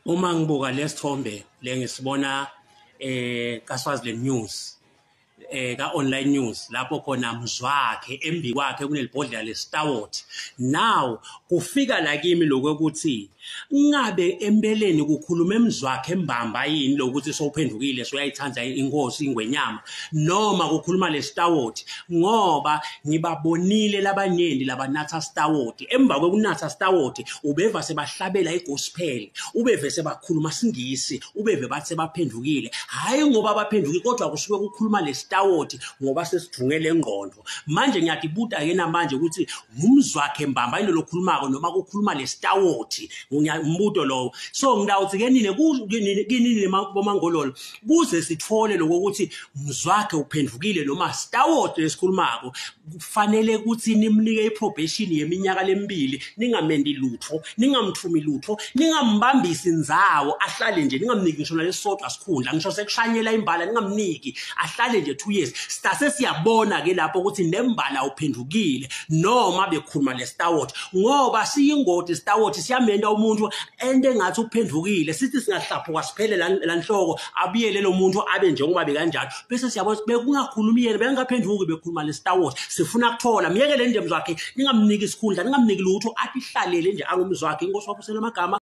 Uma ngibuka lesithombe lengisibona kaSwaziland News ka-online news lapho khona Mzwakhe embi kwakhe kunelibhodlela lesitawoti. Now kufika la kimi lokuthi ngabe empeleni kukhuluma Mzwakhe embamba yini lokuthi sowuphendukile soyayithanda inkosi ingwenyama noma kukhuluma lesitawoti, ngoba ngibabonile labanyendi labanatha sitawoti. Emva kokunatha sitawoti ubeva sebahlabela igospel, ubeve sebakhuluma singisi, ubeve bathi sebaphendukile. Hayi ngoba abaphenduki kodwa kusuke kukhuluma lesitawoti ngoba sesijungele engqondo. Manje ngiyadibuda yena manje ukuthi ngumzwakhe mbamba yini lokhulumako noma kukhuluma lesitawoti. Ngiyambudo lo. So ngidawuthi kinini bomangololo kuze sithole lokuthi Mzwakhe uphendukile noma sitawoti lesikhulumako. Kufanele ukuthi nimnike iprobation yeminyaka lemibili, ningamendi lutho, ningamthumi lutho, ningambambisi indzawo ahlale nje, ningamniki ngisho lesodwa sikhundla, ngisho sekushanyela imbala ningamniki ahlale nje 2 years. Sitase siyabona ke lapho ukuthi nembala uphendukile noma bekhuluma lesitawoti, ngoba siyingodi sitawoti siyamenda umuntu ende engathi uphendukile, sithi singahlaphuka siphele la nhloko abiyele lo muntu abe njengoba bekanjalo, bese siyabona bekungakhulumi yena bekangaphenduki bekhuluma lesitawoti. Sifuna ukuthola miyekele nje Mzwakhe, ningamniki isikhundla, ningamniki lutho, athi hlalele nje angumzwakhe. Inkosi wakho uselamagama.